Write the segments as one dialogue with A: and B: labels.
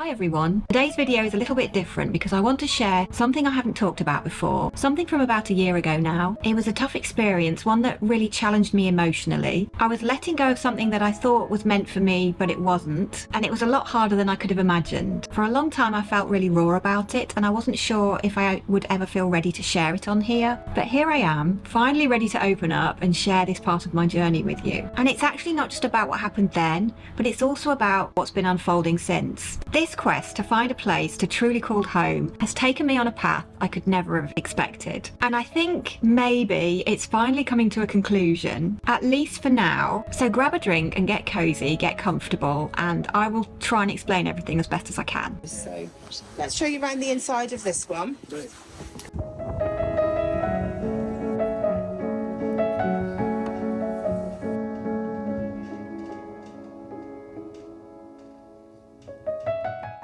A: Hi everyone. Today's video is a little bit different because I want to share something I haven't talked about before, something from about a year ago now. It was a tough experience, one that really challenged me emotionally. I was letting go of something that I thought was meant for me, but it wasn't, and it was a lot harder than I could have imagined. For a long time I felt really raw about it, and I wasn't sure if I would ever feel ready to share it on here. But here I am, finally ready to open up and share this part of my journey with you. And it's actually not just about what happened then, but it's also about what's been unfolding since. This quest to find a place to truly call home has taken me on a path I could never have expected. And I think maybe it's finally coming to a conclusion, at least for now. So grab a drink and get cozy, get comfortable, and I will try and explain everything as best as I can.
B: So let's show you around the inside of this one.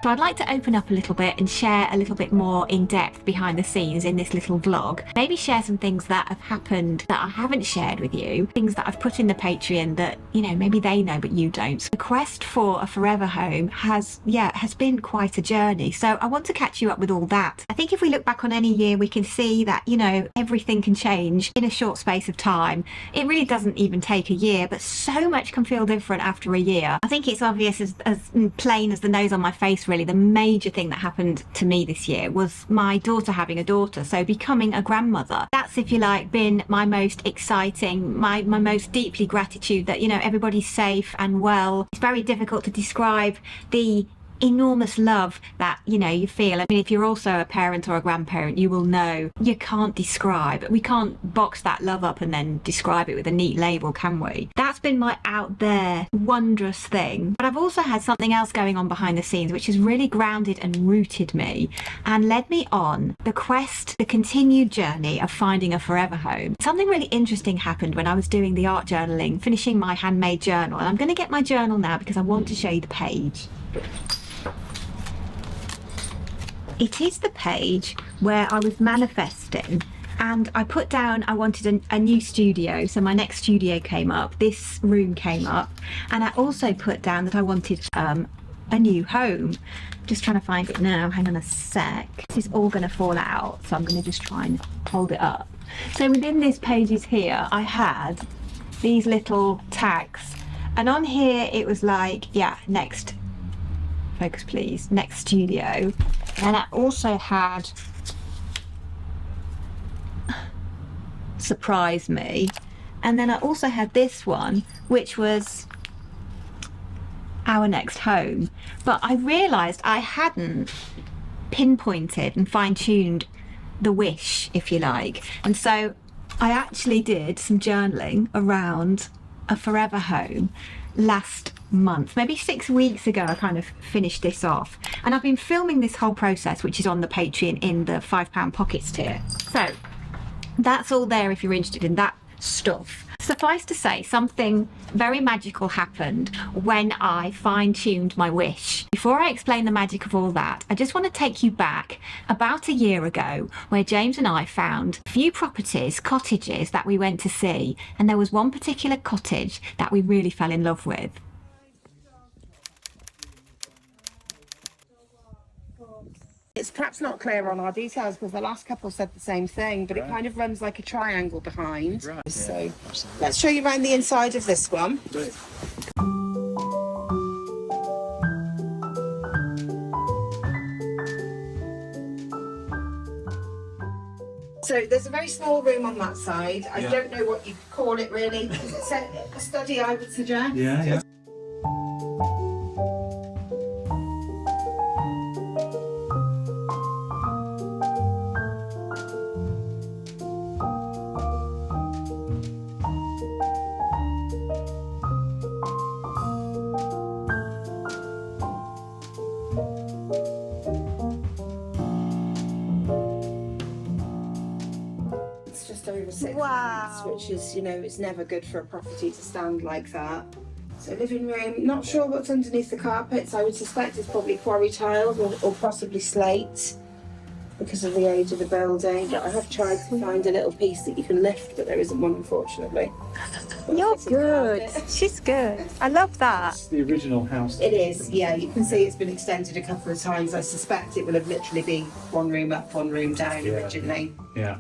A: So I'd like to open up a little bit and share a little bit more in depth behind the scenes in this little vlog. Maybe share some things that have happened that I haven't shared with you, things that I've put in the Patreon that, you know, maybe they know but you don't. The quest for a forever home has been quite a journey. So I want to catch you up with all that. I think if we look back on any year, we can see that, you know, everything can change in a short space of time. It really doesn't even take a year, but so much can feel different after a year. I think it's obvious as plain as the nose on my face, really. The major thing that happened to me this year was my daughter having a daughter, so becoming a grandmother. That's, if you like, been my most exciting, my most deeply gratitude that, you know, everybody's safe and well. It's very difficult to describe the enormous love that, you know, you feel. I mean, if you're also a parent or a grandparent, you will know you can't describe. We can't box that love up and then describe it with a neat label, can we? That's been my out there wondrous thing. But I've also had something else going on behind the scenes which has really grounded and rooted me and led me on the quest, the continued journey of finding a forever home. Something really interesting happened when I was doing the art journaling, finishing my handmade journal, and I'm going to get my journal now because I want to show you the page. It is the page where I was manifesting, and I put down I wanted a new studio, so my next studio came up, this room came up, and I also put down that I wanted a new home. Just trying to find it now, hang on a sec. This is all going to fall out, so I'm going to just try and hold it up. So within these pages here I had these little tags, and on here it was like, yeah, next, focus please, next studio. And I also had surprise me, and then I also had this one which was our next home. But I realized I hadn't pinpointed and fine-tuned the wish, if you like, and so I actually did some journaling around a forever home last month, maybe 6 weeks ago. I kind of finished this off, and I've been filming this whole process, which is on the Patreon in the £5 pockets tier. So that's all there if you're interested in that stuff. Suffice to say, something very magical happened when I fine-tuned my wish. Before I explain the magic of all that, I just want to take you back about a year ago, where James and I found a few properties, cottages that we went to see, and there was one particular cottage that we really fell in love with.
B: It's perhaps not clear on our details because the last couple said the same thing, but it kind of runs like a triangle behind. Right. So let's show you around the inside of this one. So there's a very small room on that side. I don't know what you'd call it really. It's a study, I would suggest.
C: Yeah.
B: Over 6 months, which is, you know, it's never good for a property to stand like that. So living room, not sure what's underneath the carpets. I would suspect it's probably quarry tiles or possibly slate. because of the age of the building. But I have tried to find a little piece that you can lift, but there isn't one, unfortunately.
A: You're good. She's good. I love that.
C: It's the original house.
B: It is, yeah. You can see it's been extended a couple of times. I suspect it will have literally been one room up, one room down originally.
C: Yeah.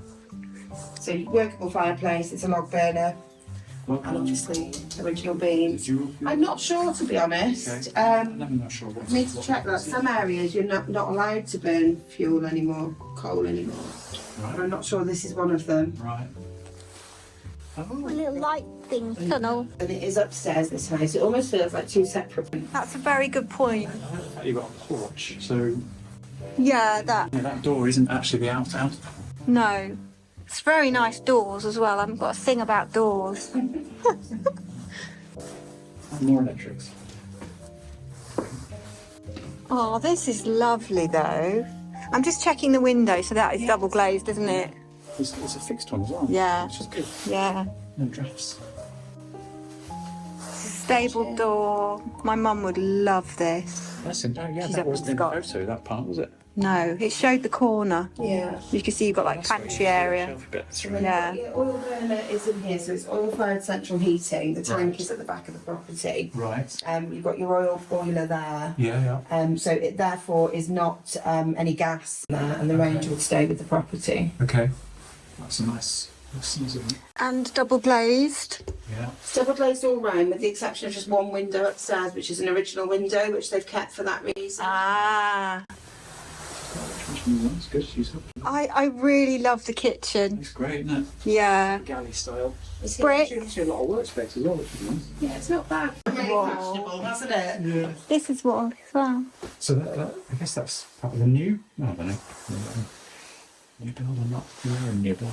B: So workable fireplace, it's a log burner, and obviously original beams. I'm not sure, to be honest.
C: Okay. I'm not sure what.
B: I need to check that. Some areas you're not allowed to burn fuel anymore, coal anymore.
C: Right.
B: And I'm not sure this is one of them.
C: Right.
A: A little light thing, tunnel.
B: And it is upstairs, this house. It almost feels like two separate.
A: That's a very good point.
C: You've got a porch, so
A: Yeah, that.
C: that door isn't actually the out.
A: No. It's very nice doors as well. I haven't got a thing about doors.
C: More electrics.
A: Oh, this is lovely though. I'm just checking the window, so that is double glazed, isn't it?
C: It's a fixed one as well.
A: Yeah.
C: Which is good.
A: Yeah.
C: No drafts.
A: Stable door. My mum would love this.
C: That's in, yeah,
A: She's
C: that
A: up in
C: wasn't in the
A: Scotland.
C: photo, that part, was it?
A: No, it showed the corner.
B: Yeah.
A: You can see you've got like
C: That's where you
A: pantry
C: see the
A: area.
C: shelf bits,
B: And
C: right?
B: then
A: Yeah.
B: the oil burner is in here, so it's oil-fired central heating. The tank is at the back of the property.
C: Right.
B: You've got your oil boiler there.
C: Yeah, yeah.
B: So it therefore is not any gas there, and the range would stay with the property.
C: Okay. That's a nice season.
A: And double glazed.
C: Yeah.
B: It's double glazed all round, with the exception of just one window upstairs, which is an original window, which they've kept for that reason.
A: Ah.
C: That's good. She's up.
A: I really love the kitchen.
C: It's great, isn't it?
A: Yeah.
C: Galley style.
B: It's
A: Brick.
C: Actually, a lot of workspace as well, which is nice.
B: Yeah, it's not bad. Really
A: Wow.
B: fashionable, hasn't it?
C: Yeah.
A: This is what as well.
C: So I guess that's part of the new. I don't know. New build or not? Yeah, new build.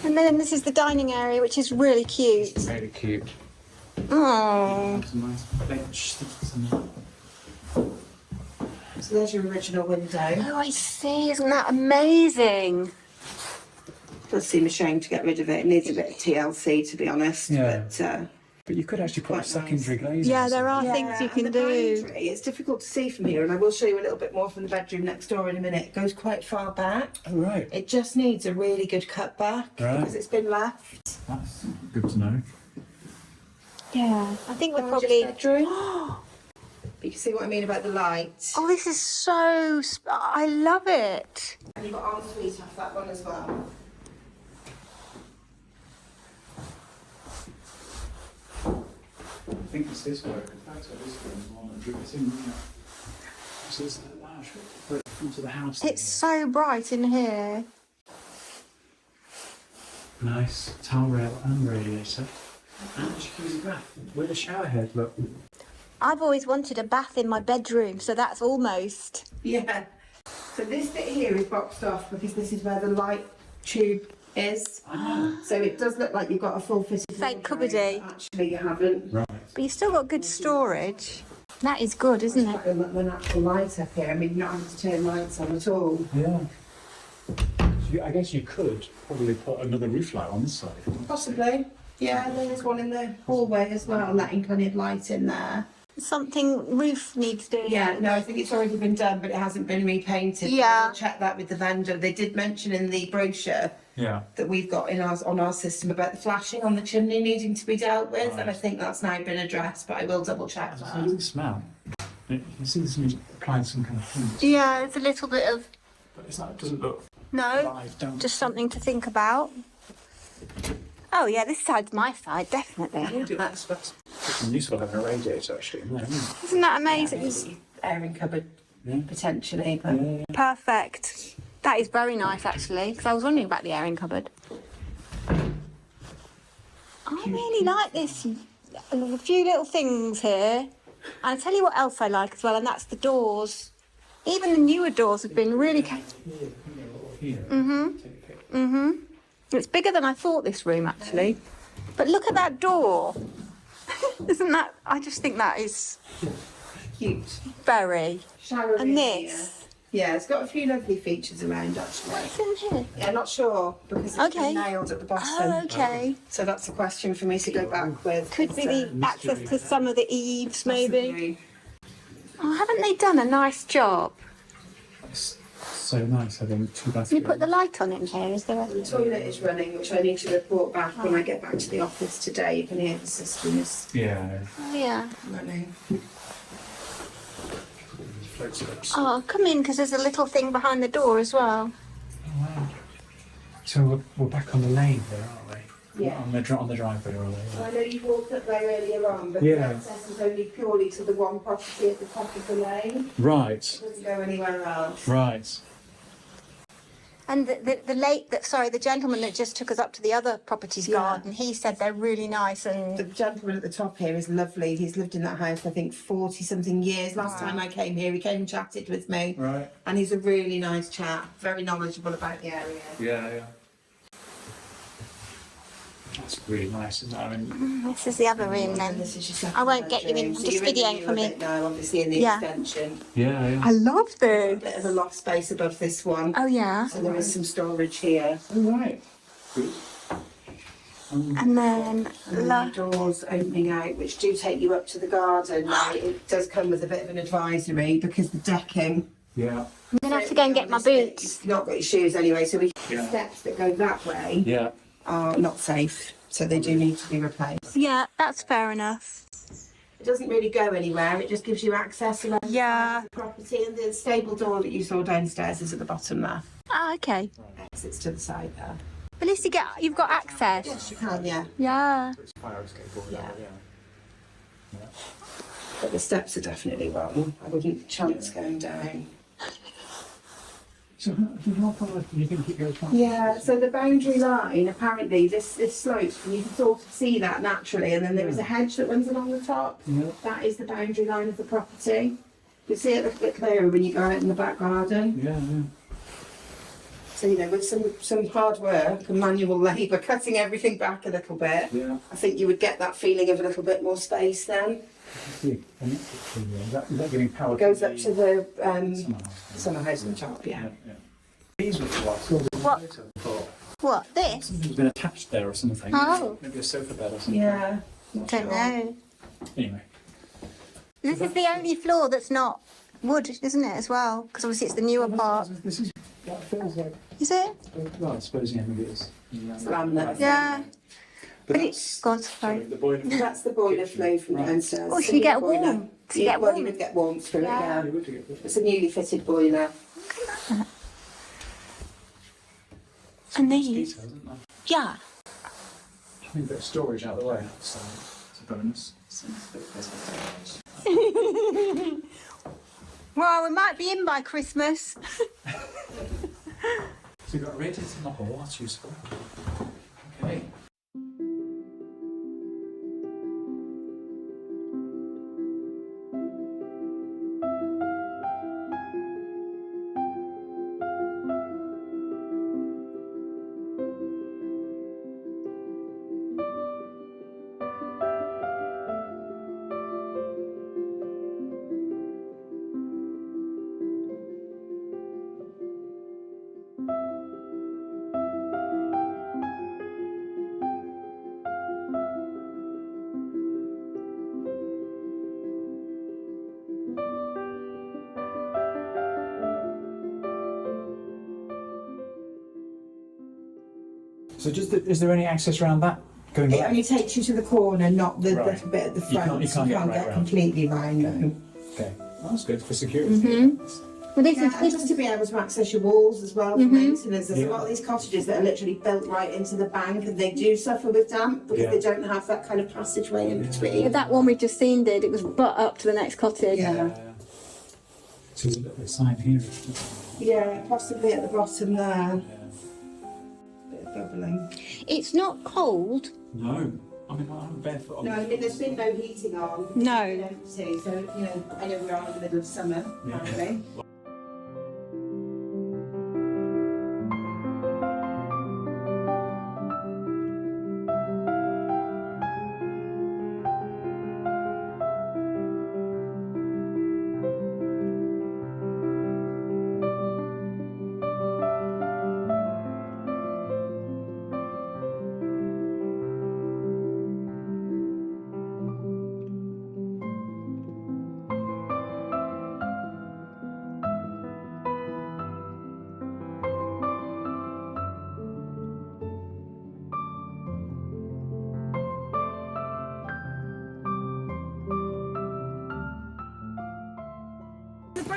A: And then this is the dining area, which is really cute.
C: Really cute.
A: Oh.
C: Some nice bench.
B: So there's your original window.
A: Oh, I see. Isn't that amazing?
B: It does seem a shame to get rid of it. It needs a bit of TLC, to be honest.
C: Yeah.
B: But
C: But you could actually put
B: Quite
C: secondary glazing.
A: Yeah,
C: or
A: there are
C: something.
A: things you
B: and
A: can
B: the
A: do.
B: boundary, it's difficult to see from here, and I will show you a little bit more from the bedroom next door in a minute. It goes quite far back.
C: Oh, right.
B: It just needs a really good cut back
C: Right.
B: because it's been left.
C: That's good to know.
A: Yeah. I think we're
B: Gorgeous
A: probably.
B: bedroom. You can see what I mean about the light.
A: Oh, this is so. I love it.
B: And you've got ensuite off that one as well.
C: I think it's this way. In fact, this one that drew it in, isn't it? So it's put it into the house.
A: It's so bright in here.
C: Nice towel rail and radiator. And a jacuzzi bath with a shower head, look.
A: I've always wanted a bath in my bedroom, so that's almost.
B: Yeah. So this bit here is boxed off because this is where the light tube is.
C: I know.
B: So it does look like you've got a full fitted
A: Fake
B: wardrobe,
A: cupboardy.
B: but actually you haven't.
C: Right.
A: But you've still got good storage. That is good, isn't it?
B: Like the natural light up here. I mean, you're not having to turn lights on at all.
C: Yeah. I guess you could probably put another roof light on this side.
B: Possibly. Yeah, and then there's one in the hallway as well, letting plenty of light in there.
A: Something roof needs doing.
B: Yeah, no, I think it's already been done, but it hasn't been repainted.
A: Yeah.
B: I'll check that with the vendor. They did mention in the brochure
C: Yeah.
B: that we've got in on our system about the flashing on the chimney needing to be dealt with, and I
C: Right.
B: think that's now been addressed, but I will double check
C: It's a
B: that.
C: little smell. You can see this is applying some kind of things.
A: Yeah, it's a little bit of.
C: But it's not, it doesn't look
A: No,
C: live down.
A: just something to think about. Oh, yeah, this side's my side, definitely.
C: That's useful having a radiator actually in there, isn't it?
A: Isn't that amazing?
B: Airing cupboard
C: Yeah.
B: potentially, but
C: Yeah.
A: Perfect. That is very nice, actually, because I was wondering about the airing cupboard. I really like this. A few little things here. And I'll tell you what else I like as well, and that's the doors. Even the newer doors have been really... Mm-hmm. It's bigger than I thought, this room, actually. But look at that door. Isn't that... I just think that is
B: cute.
A: very...
B: Shower room
A: And
B: here.
A: this.
B: Yeah, it's got a few lovely features around actually.
A: What's in here?
B: Yeah, not sure because it's
A: Okay.
B: been nailed at the bottom.
A: Oh, okay.
B: So that's a question for me to go back with.
A: Could be the access to some of the eaves, maybe.
B: Possibly.
A: Oh, haven't they done a nice job?
C: It's so nice having two bathrooms.
A: Can you put the light on in here? Is there
B: The toilet is running, which I need to report back when I get back to the office today. You can hear the system is
C: Yeah.
A: Oh, yeah.
B: running.
C: Float slips.
A: Oh, come in, because there's a little thing behind the door as well.
C: Oh, wow. So we're back on the lane here, aren't we?
B: Yeah.
C: On the driveway, are they?
B: I know you walked up there earlier on, but
C: Yeah.
B: the access is only purely to the one property at the top of the lane.
C: Right.
B: It doesn't go anywhere else.
C: Right.
A: And the gentleman that just took us up to the other property's garden, he said they're really nice
B: The
A: and
B: gentleman at the top here is lovely. He's lived in that house, I think, 40-something years. Last time I came here, he came and chatted with me.
C: Right.
B: And he's a really nice chap, very knowledgeable about the area.
C: Yeah. That's really nice, isn't it? I mean,
A: this is the other room
B: And
A: then.
B: this is your second
A: I won't get you in,
B: bedroom.
A: I'm
B: So
A: just
B: you're in the
A: videoing
B: middle
A: for
B: of
A: me.
B: it now, obviously in the
A: Yeah.
B: extension.
C: yeah.
A: I love
B: A
A: this.
B: bit of a loft space above this one.
A: Oh yeah.
B: So there is some storage here.
C: Oh, right. Good.
A: And then
B: And then the doors opening out, which do take you up to the garden. Now, it does come with a bit of an advisory because the decking.
C: Yeah.
A: I'm gonna have to go and get my boots.
B: You've not got your shoes anyway, so the
C: Yeah.
B: steps that go that way
C: Yeah.
B: are not safe. So they do need to be replaced.
A: Yeah, that's fair enough.
B: It doesn't really go anywhere. It just gives you access around
A: Yeah.
B: the property. And the stable door that you saw downstairs is at the bottom there.
A: Ah, okay.
B: Exits to the side there.
A: At least you've got access.
B: Yes, you can, yeah.
A: Yeah.
C: Fire escape door.
B: Yeah.
C: Yeah.
B: But the steps are definitely wrong. I wouldn't chance going down.
C: So how far do you think it goes back?
B: Yeah, so the boundary line, apparently, this slopes, and you can sort of see that naturally, and then there is a hedge that runs along the top.
C: Yeah.
B: That is the boundary line of the property. You'll see it a little bit clearer when you go out in the back garden.
C: Yeah.
B: So, you know, with some hard work and manual labour, cutting everything back a little bit,
C: Yeah.
B: I think you would get that feeling of a little bit more space then.
C: See, and is that giving power?
B: It goes up to the
C: summer house.
B: summer house on top, yeah.
C: These were what I saw the
A: What?
C: photo and thought
A: What, this?
C: something's been attached there or something.
A: Oh.
C: Maybe a sofa bed or something.
B: Yeah.
A: Don't know.
C: Anyway.
A: This is the only floor that's not wood, isn't it, as well? Because obviously it's the newer part.
C: This is that feels like.
A: Is it?
C: Well, I suppose maybe it is.
B: It's laminate.
A: Yeah.
C: But
A: But
C: that's,
A: it's God, sorry.
C: the boiler.
B: That's the boiler flow from
C: Right.
B: downstairs.
A: Oh,
B: It's
A: so
B: a
A: you
B: new
A: get
B: boiler.
A: warm. So you
B: Yeah,
A: get
B: well,
A: warm.
B: you would get warm through
A: Yeah.
B: it, yeah.
C: You would get this.
B: It's a newly fitted boiler.
A: And these.
C: Details, isn't there?
A: Yeah.
C: I think a bit of storage out of the way. So it's a bonus.
A: Well, we might be in by Christmas.
C: So you've got radiators in the hall. That's useful. Okay. So is there any access around that going
B: It
C: back?
B: only takes you to the corner, not the
C: Right.
B: little bit at the
C: You
B: front.
C: can't get right round.
B: completely round, no.
C: Okay. Well, that's good for security.
A: Well, this
B: Yeah, and just to be able to access your walls as well for maintenance. There's a lot of these cottages that are literally built right into the bank, and they do suffer with damp because
C: Yeah.
B: they don't have that kind of passageway in between.
A: that one we've just seen did. It was butt up to the next cottage.
B: Yeah.
C: So there's a little sign here.
B: Yeah, possibly at the bottom there.
C: Yeah.
B: Bit of bubbling.
A: It's not cold.
C: No. I mean, I'm barefoot on
B: No, I mean, there's been no heating on.
A: No.
B: Empty, so, you know, I know we're on in the middle of summer,
C: Yeah.
B: apparently.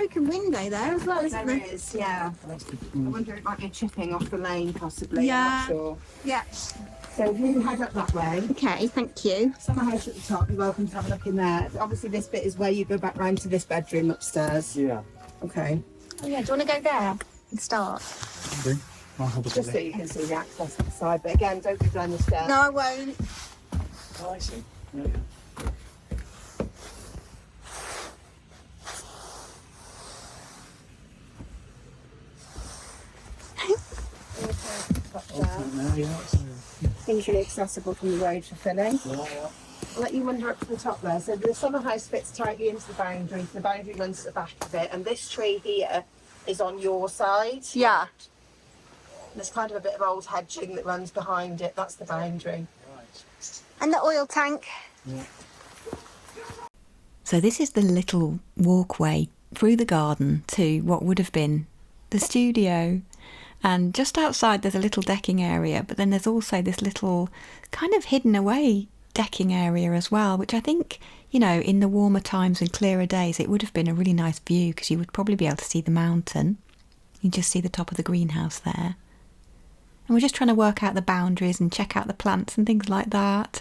D: broken window there as well, isn't
B: There
D: there?
B: is, yeah. I wonder if it might be chipping off the lane, possibly. I'm not sure.
D: Yeah.
B: So if you head up that way,
D: Okay, thank you.
B: summer house at the top, you're welcome to have a look in there. Obviously, this bit is where you go back round to this bedroom upstairs.
C: Yeah.
B: Okay.
D: Oh yeah, do you want to go there and start?
C: I'll have a
B: Just so
C: look.
B: you can see the access to the side. But again, don't go down the stairs.
D: No, I won't.
C: Oh, I see. Yeah.
B: Up there.
C: Yeah, so,
B: Easily accessible from the road for filling.
C: yeah.
B: I'll let you wander up to the top there. So the summer house fits tightly into the boundary. The boundary runs at the back of it, and this tree here is on your side.
D: Yeah.
B: There's kind of a bit of old hedging that runs behind it. That's the boundary.
C: Right.
D: And the oil tank.
C: Yeah.
A: So this is the little walkway through the garden to what would have been the studio. And just outside there's a little decking area, but then there's also this little kind of hidden away decking area as well, which I think, you know, in the warmer times and clearer days, it would have been a really nice view because you would probably be able to see the mountain. You just see the top of the greenhouse there. And we're just trying to work out the boundaries and check out the plants and things like that.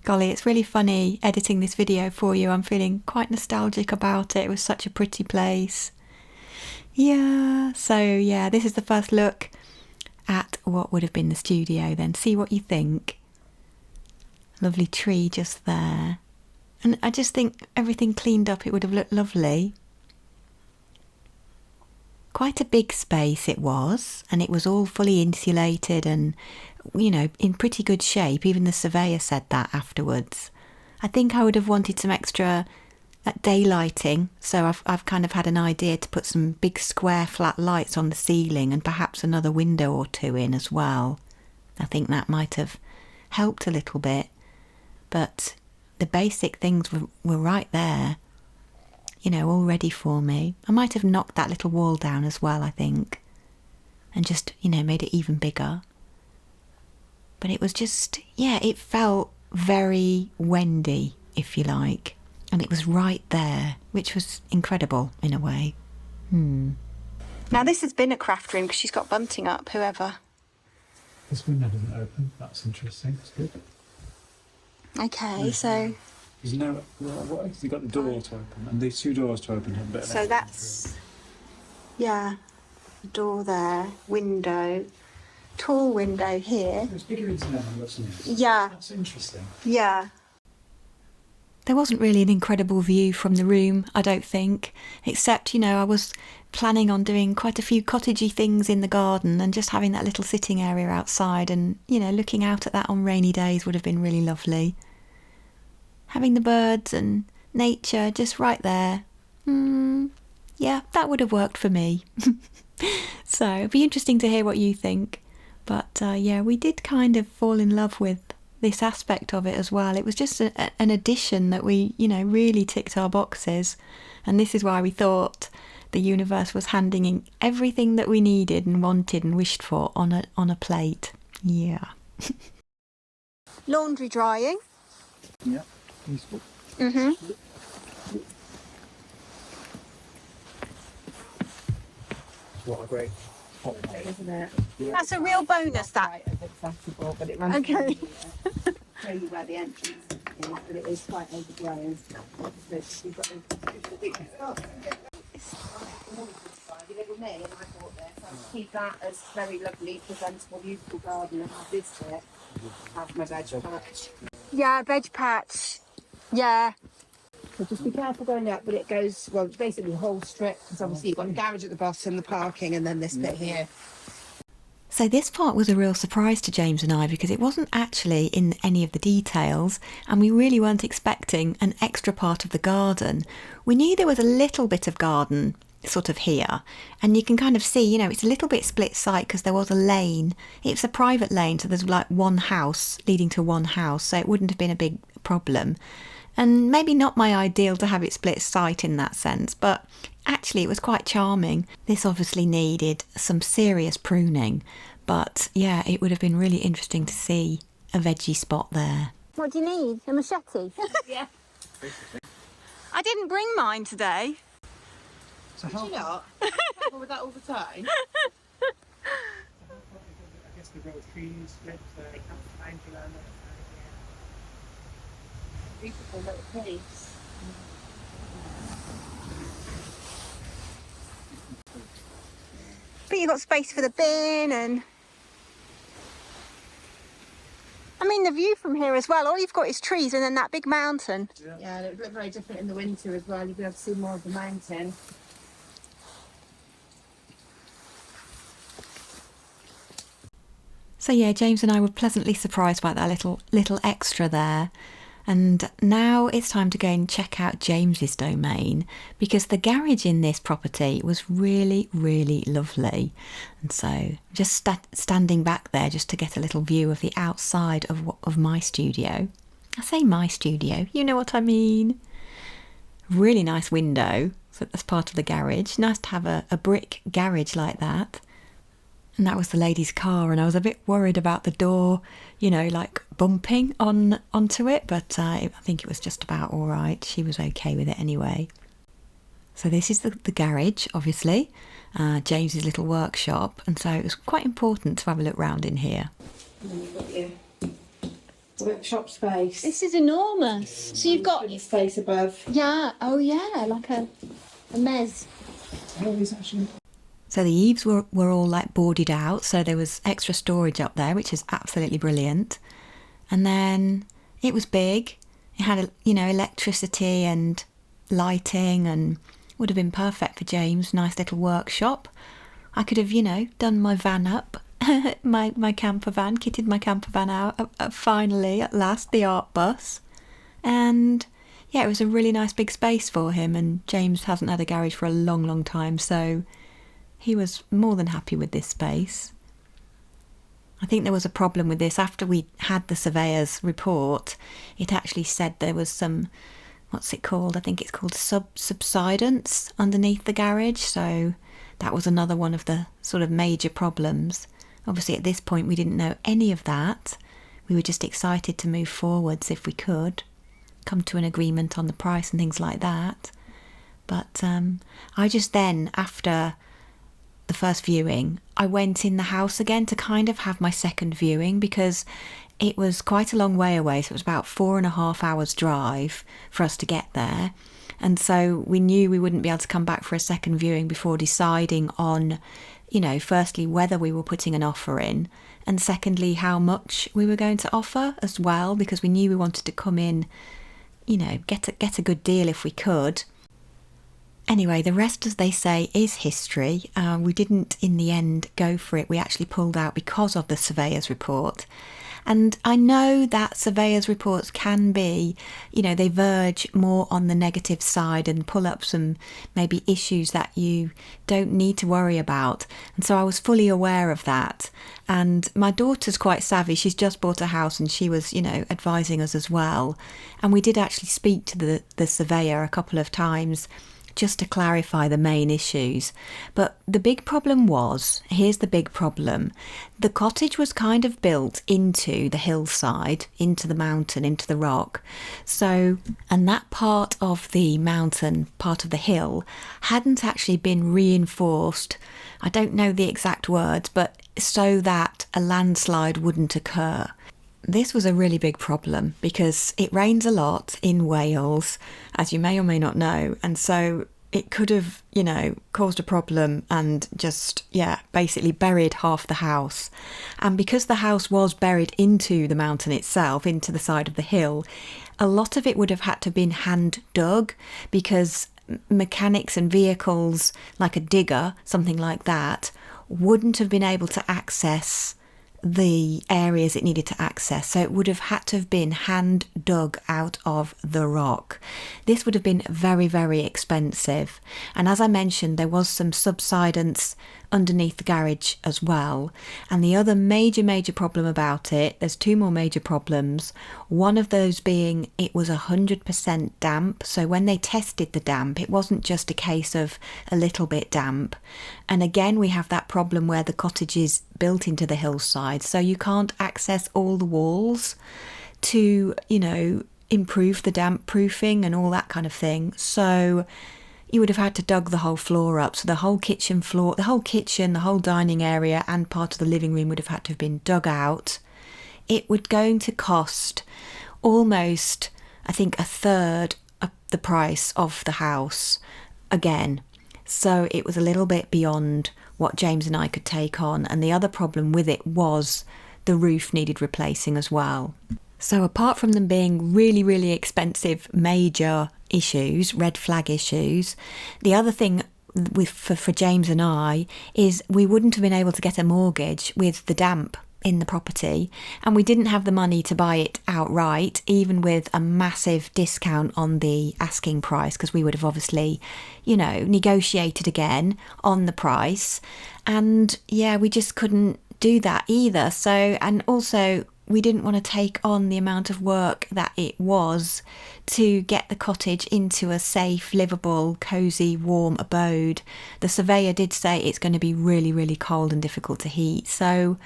A: Golly, it's really funny editing this video for you. I'm feeling quite nostalgic about it. It was such a pretty place. Yeah, so yeah, this is the first look at what would have been the studio then. See what you think. Lovely tree just there. And I just think everything cleaned up, it would have looked lovely. Quite a big space it was, and it was all fully insulated and, you know, in pretty good shape. Even the surveyor said that afterwards. I think I would have wanted some extra daylighting, so I've kind of had an idea to put some big square flat lights on the ceiling and perhaps another window or two in as well. I think that might have helped a little bit, but the basic things were right there, you know, all ready for me. I might have knocked that little wall down as well, I think, and just, you know, made it even bigger. But it was just, yeah, it felt very Wendy, if you like. And it was right there, which was incredible in a way.
D: Now this has been a craft room because she's got bunting up, whoever.
C: This window doesn't open. That's interesting. That's good.
D: Okay, so
C: There's no. What else? You've got the door to open, and these two doors to open have a bit of.
D: so that's, yeah, door there, window, tall window here.
C: It's bigger into there than what's in it.
D: Yeah,
C: That's interesting.
D: yeah.
A: There wasn't really an incredible view from the room, I don't think, except, you know, I was planning on doing quite a few cottagey things in the garden and just having that little sitting area outside and, you know, looking out at that on rainy days would have been really lovely. Having the birds and nature just right there. Yeah, that would have worked for me. So it'd be interesting to hear what you think. But yeah, we did kind of fall in love with this aspect of it as well. It was just an addition that we, you know, really ticked our boxes. And this is why we thought the universe was handing in everything that we needed and wanted and wished for on a plate. Yeah.
D: Laundry drying.
C: Yeah. Useful. What a great holiday.
B: Isn't it?
D: That's a real bonus, that.
B: Quite as accessible, but it runs
D: Okay.
B: show you where the entrance is, but it is quite overgrown. But you've got you live with me and I bought this. I'll keep that as very lovely, presentable, beautiful garden and have this bit, have my veg patch.
D: Yeah, veg patch. Yeah.
B: So just be careful going up, but it goes, well, it's basically the whole strip, because obviously you've got the garage at the bottom, the parking, and then this bit here.
A: So this part was a real surprise to James and I because it wasn't actually in any of the details and we really weren't expecting an extra part of the garden. We knew there was a little bit of garden sort of here and you can kind of see, you know, it's a little bit split site because there was a lane. It's a private lane, so there's like one house leading to one house, so it wouldn't have been a big problem. And maybe not my ideal to have it split site in that sense, but actually it was quite charming. This obviously needed some serious pruning, but yeah, it would have been really interesting to see a veggie spot there.
D: What do you need? A machete?
B: Yeah.
D: I didn't bring mine today.
C: So
B: Did
C: how
B: you not? Travel with that all the time?
C: I guess the road trees, split, they can't find you around
B: Beautiful little piece.
D: But you've got space for the bin and... I mean, the view from here as well, all you've got is trees and then that big mountain.
B: Yeah, and it would look very different in the winter as well. You'd be able to see more of the mountain.
A: So yeah, James and I were pleasantly surprised by that little extra there. And now it's time to go and check out James's domain, because the garage in this property was really, really lovely. And so just standing back there just to get a little view of the outside of my studio. I say my studio, you know what I mean. Really nice window as part of the garage. Nice to have a brick garage like that. And that was the lady's car, and I was a bit worried about the door, you know, like bumping onto it, but I think it was just about all right. She was okay with it anyway. So this is the garage, obviously, James's little workshop, and so it was quite important to have a look round in here.
B: And then you've got your workshop space.
D: This is enormous. So you've got...
B: Your space above.
D: Yeah, oh yeah, like a mez.
C: Oh, it's actually...
A: So the eaves were all like boarded out, so there was extra storage up there, which is absolutely brilliant. And then it was big. It had, electricity and lighting, and would have been perfect for James. Nice little workshop. I could have, done my van up, my camper van, kitted my camper van out. Finally, at last, the art bus. And yeah, it was a really nice big space for him. And James hasn't had a garage for a long, long time, so he was more than happy with this space. I think there was a problem with this. After we had the surveyor's report, it actually said there was some, what's it called? I think it's called subsidence underneath the garage. So that was another one of the sort of major problems. Obviously at this point we didn't know any of that. We were just excited to move forwards if we could, come to an agreement on the price and things like that. But I just then, after the first viewing, I went in the house again to kind of have my second viewing, because it was quite a long way away, so it was about 4.5 hours drive for us to get there, and so we knew we wouldn't be able to come back for a second viewing before deciding on, firstly whether we were putting an offer in, and secondly how much we were going to offer as well, because we knew we wanted to come in, get a good deal if we could. Anyway, the rest, as they say, is history. We didn't, in the end, go for it. We actually pulled out because of the surveyor's report. And I know that surveyor's reports can be, they verge more on the negative side and pull up some maybe issues that you don't need to worry about. And so I was fully aware of that. And my daughter's quite savvy. She's just bought a house and she was, advising us as well. And we did actually speak to the surveyor a couple of times, just to clarify the main issues. But the big problem was, here's the big problem, the cottage was kind of built into the hillside, into the mountain, into the rock. So, and that part of the mountain, part of the hill, hadn't actually been reinforced. I don't know the exact words, but so that a landslide wouldn't occur. This was a really big problem because it rains a lot in Wales, as you may or may not know, and so it could have, caused a problem and just, basically buried half the house. And because the house was buried into the mountain itself, into the side of the hill, a lot of it would have had to have been hand dug, because mechanics and vehicles like a digger, something like that, wouldn't have been able to access the areas it needed to access, so it would have had to have been hand dug out of the rock. This would have been very, very expensive, and as I mentioned, there was some subsidence underneath the garage as well. And the other major problem about it, there's two more major problems, one of those being it was 100% damp. So when they tested the damp, it wasn't just a case of a little bit damp. And again, we have that problem where the cottage is built into the hillside, so you can't access all the walls to, improve the damp proofing and all that kind of thing. So
E: you would have had to dug the whole floor up. So the whole kitchen floor, the whole kitchen, the whole dining area and part of the living room would have had to have been dug out. It would going to cost almost, I think, a third of the price of the house again. So it was a little bit beyond what James and I could take on. And the other problem with it was the roof needed replacing as well. So apart from them being really, really expensive major issues, red flag issues, the other thing for James and I is we wouldn't have been able to get a mortgage with the damp in the property, and we didn't have the money to buy it outright, even with a massive discount on the asking price, because we would have obviously, you know, negotiated again on the price. And yeah, we just couldn't do that either. So, and also we didn't want to take on the amount of work that it was to get the cottage into a safe, livable, cosy, warm abode. The surveyor did say it's going to be really, really cold and difficult to heat. So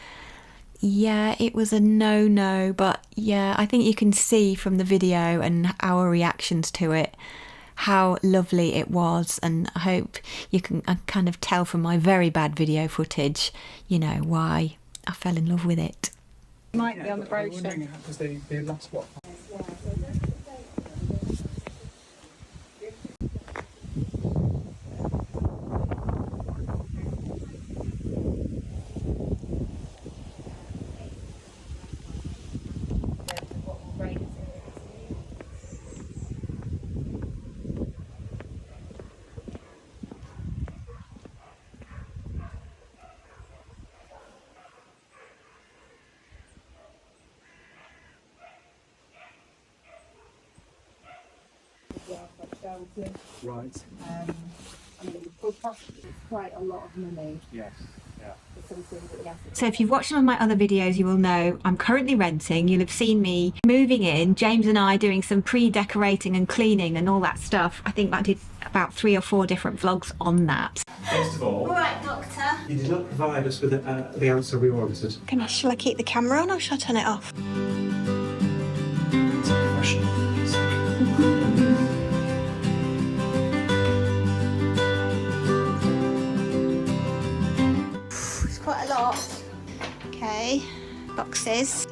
E: yeah, it was a no, but yeah, I think you can see from the video and our reactions to it how lovely it was, and I hope you can kind of tell from my very bad video footage, you know, why I fell in love with it.
B: Might be on the brochure.
C: Because they last what? Right.
B: I mean, for possibly it's quite a lot of money
C: Yes. Yeah.
B: for something that we have to.
A: So if you've watched some of my other videos, you will know I'm currently renting. You'll have seen me moving in, James and I doing some pre-decorating and cleaning and all that stuff. I think I did about 3 or 4 different vlogs on that.
C: First of all,
D: Right, Doctor.
C: you did not provide us with the answer we wanted.
D: Shall I keep the camera on or shall I turn it off?
C: It's professional.
D: It's quite a lot. Okay, boxes.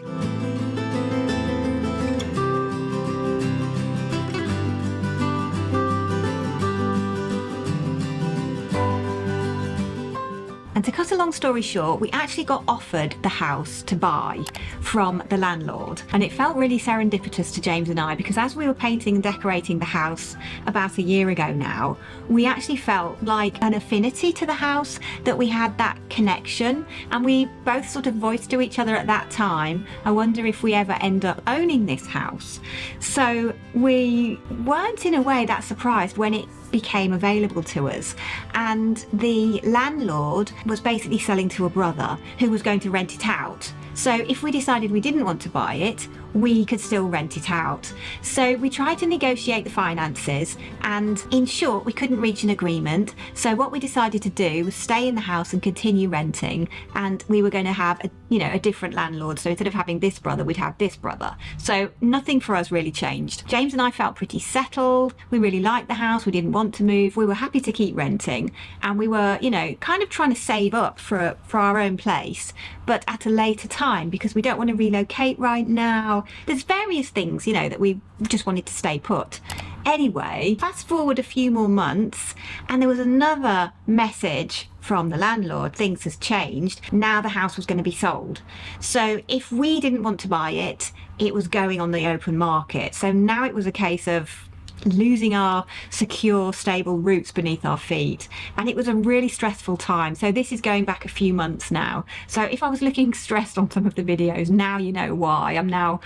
A: And to cut a long story short, we actually got offered the house to buy from the landlord. And it felt really serendipitous to James and I, because as we were painting and decorating the house about a year ago now, we actually felt like an affinity to the house, that we had that connection. And we both sort of voiced to each other at that time, I wonder if we ever end up owning this house. So we weren't in a way that surprised when it became available to us, and the landlord was basically selling to a brother who was going to rent it out. So if we decided we didn't want to buy it, we could still rent it out. So we tried to negotiate the finances, and in short, we couldn't reach an agreement. So what we decided to do was stay in the house and continue renting, and we were going to have a different landlord. So instead of having this brother, we'd have this brother. So nothing for us really changed. James and I felt pretty settled. We really liked the house. We didn't want to move. We were happy to keep renting, and we were, kind of trying to save up for our own place, but at a later time, because we don't want to relocate right now. There's various things, that we just wanted to stay put. Anyway, fast forward a few more months, and there was another message from the landlord. Things has changed. Now the house was going to be sold. So if we didn't want to buy it, it was going on the open market. So now it was a case of losing our secure, stable roots beneath our feet. And it was a really stressful time. So this is going back a few months now. So if I was looking stressed on some of the videos, now you know why. I'm now,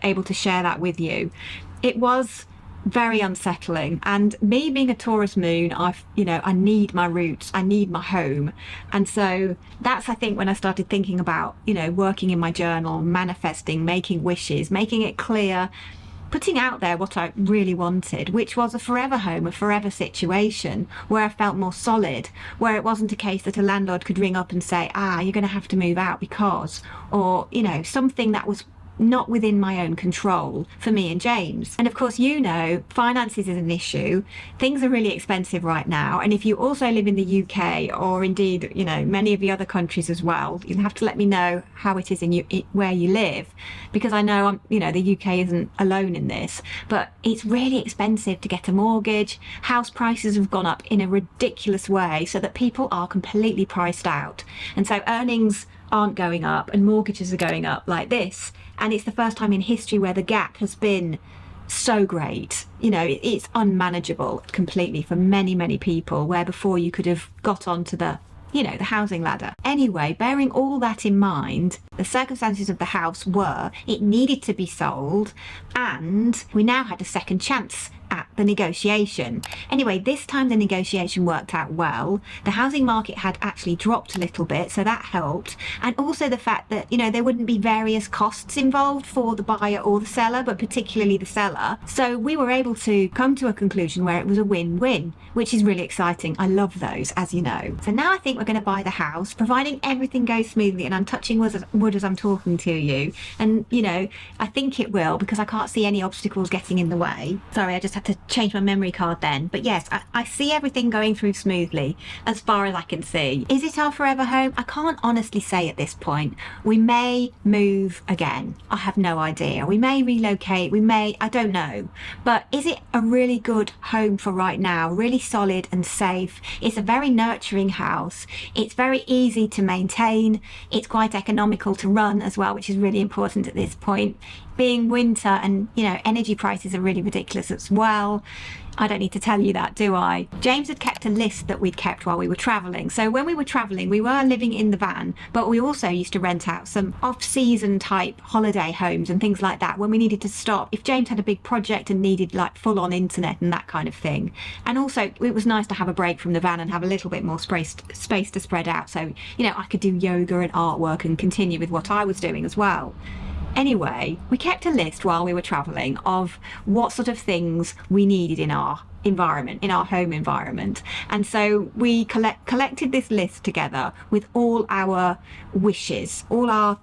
A: able to share that with you. It was very unsettling, and me being a Taurus moon, I need my roots, I need my home. And so that's, I think, when I started thinking about, working in my journal, manifesting, making wishes, making it clear, putting out there what I really wanted, which was a forever home, a forever situation where I felt more solid, where it wasn't a case that a landlord could ring up and say, you're going to have to move out because, or, something that was not within my own control for me and James. And of course, you know, finances is an issue. Things are really expensive right now. And if you also live in the UK, or indeed, you know, many of the other countries as well, you'll have to let me know how it is in where you live, because I know the UK isn't alone in this, but it's really expensive to get a mortgage. House prices have gone up in a ridiculous way, so that people are completely priced out. And so earnings aren't going up and mortgages are going up like this. And it's the first time in history where the gap has been so great. You know, it's unmanageable completely for many, many people, where before you could have got onto the housing ladder. Anyway, bearing all that in mind, the circumstances of the house were it needed to be sold, and we now had a second chance at the negotiation. Anyway, this time the negotiation worked out well. The housing market had actually dropped a little bit, so that helped. And also the fact that, there wouldn't be various costs involved for the buyer or the seller, but particularly the seller. So we were able to come to a conclusion where it was a win-win, which is really exciting. I love those, as you know. So now I think we're going to buy the house, providing everything goes smoothly, and I'm touching wood as I'm talking to you. And, I think it will, because I can't see any obstacles getting in the way. Sorry, I just had to change my memory card then. But yes, I see everything going through smoothly as far as I can see. Is it our forever home? I can't honestly say at this point. We may move again. I have no idea. We may relocate. I don't know. But is it a really good home for right now? Really solid and safe. It's a very nurturing house. It's very easy to maintain. It's quite economical to run as well, which is really important at this point. Being winter and, energy prices are really ridiculous as well. I don't need to tell you that, do I? James had kept a list that we'd kept while we were travelling. So when we were travelling, we were living in the van, but we also used to rent out some off-season type holiday homes and things like that when we needed to stop. If James had a big project and needed like full-on internet and that kind of thing. And also it was nice to have a break from the van and have a little bit more space to spread out. So, I could do yoga and artwork and continue with what I was doing as well. Anyway, we kept a list while we were travelling of what sort of things we needed in our environment, in our home environment. And so we collected this list together with all our wishes, all our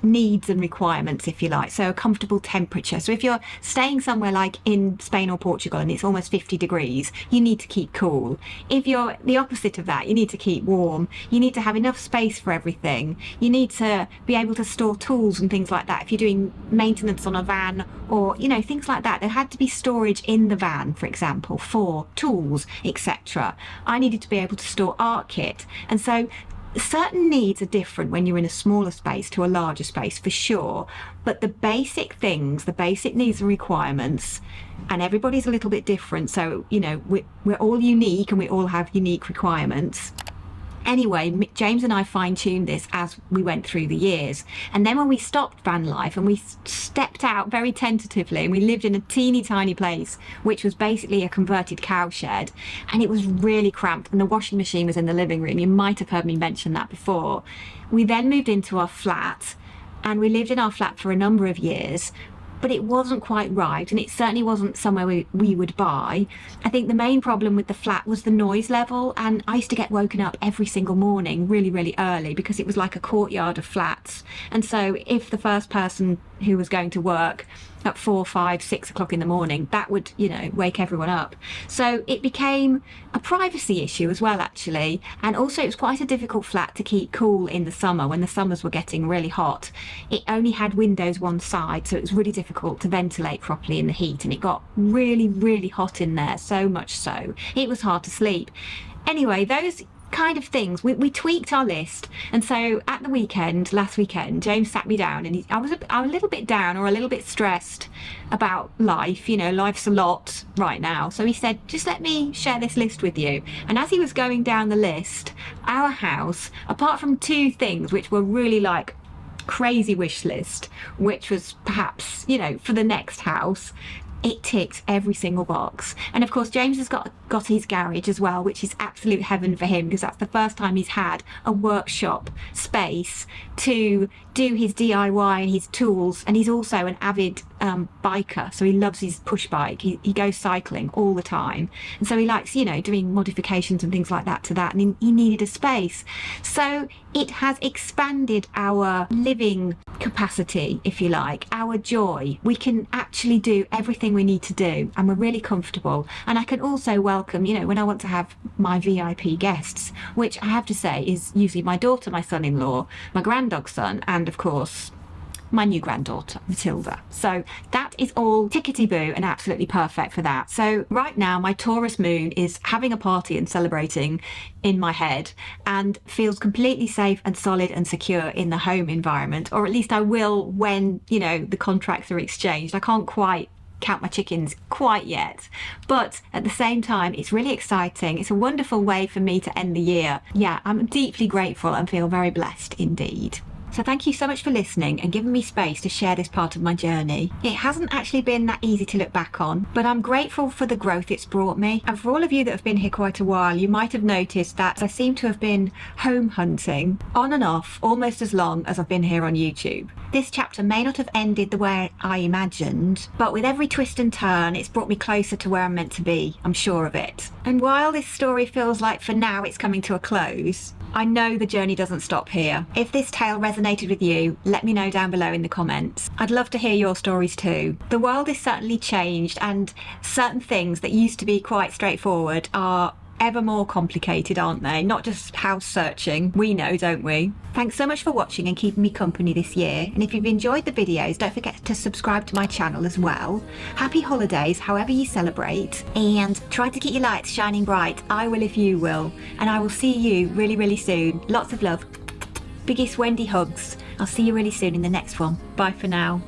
A: needs and requirements, if you like. So a comfortable temperature. So if you're staying somewhere like in Spain or Portugal and it's almost 50 degrees, you need to keep cool. If you're the opposite of that, you need to keep warm. You need to have enough space for everything. You need to be able to store tools and things like that. If you're doing maintenance on a van or, things like that, there had to be storage in the van, for example, for tools, etc. I needed to be able to store art kit. And so certain needs are different when you're in a smaller space to a larger space, for sure. But the basic things, the basic needs and requirements, and everybody's a little bit different. So, we're all unique and we all have unique requirements. Anyway, James and I fine-tuned this as we went through the years. And then when we stopped van life and we stepped out very tentatively and we lived in a teeny tiny place, which was basically a converted cow shed, and it was really cramped and the washing machine was in the living room. You might have heard me mention that before. We then moved into our flat, and we lived in our flat for a number of years. But it wasn't quite right, and it certainly wasn't somewhere we would buy. I think the main problem with the flat was the noise level, and I used to get woken up every single morning really, really early because it was like a courtyard of flats. And so if the first person who was going to work at 4, 5, 6 o'clock in the morning, that would, wake everyone up. So it became a privacy issue as well, actually. And also it was quite a difficult flat to keep cool in the summer when the summers were getting really hot. It only had windows one side, so it was really difficult to ventilate properly in the heat. And it got really, really hot in there, so much so it was hard to sleep. Anyway, those kind of things, we tweaked our list. And so at the last weekend, James sat me down and I was a little bit down or a little bit stressed about life. Life's a lot right now. So he said, just let me share this list with you. And as he was going down the list, our house, apart from 2 things which were really like crazy wish list, which was perhaps, for the next house, it ticked every single box. And of course, James has got his garage as well, which is absolute heaven for him because that's the first time he's had a workshop space to do his DIY and his tools. And he's also an avid biker, so he loves his push bike. He goes cycling all the time, and so he likes, you know, doing modifications and things like that to that, and he needed a space. So it has expanded our living capacity, if you like, our joy. We can actually do everything we need to do, and we're really comfortable. And I can also welcome, you know, when I want to have my VIP guests, which I have to say is usually my daughter, my son-in-law, my granddog's son, and of course my new granddaughter, Matilda. So that is all tickety-boo and absolutely perfect for that. So right now, my Taurus moon is having a party and celebrating in my head, and feels completely safe and solid and secure in the home environment, or at least I will when, you know, the contracts are exchanged. I can't quite count my chickens quite yet, but at the same time, it's really exciting. It's a wonderful way for me to end the year. Yeah, I'm deeply grateful and feel very blessed indeed. So thank you so much for listening and giving me space to share this part of my journey. It hasn't actually been that easy to look back on, but I'm grateful for the growth it's brought me. And for all of you that have been here quite a while, you might have noticed that I seem to have been home hunting on and off almost as long as I've been here on YouTube. This chapter may not have ended the way I imagined, but with every twist and turn, it's brought me closer to where I'm meant to be. I'm sure of it. And while this story feels like for now it's coming to a close, I know the journey doesn't stop here. If this tale resonated with you, let me know down below in the comments. I'd love to hear your stories too. The world is certainly changed, and certain things that used to be quite straightforward are ever more complicated, aren't they? Not just house searching. We know, don't we? Thanks so much for watching and keeping me company this year. And if you've enjoyed the videos, don't forget to subscribe to my channel as well. Happy holidays, however you celebrate. And try to keep your lights shining bright. I will if you will. And I will see you really, really soon. Lots of love. Biggest Wendy hugs. I'll see you really soon in the next one. Bye for now.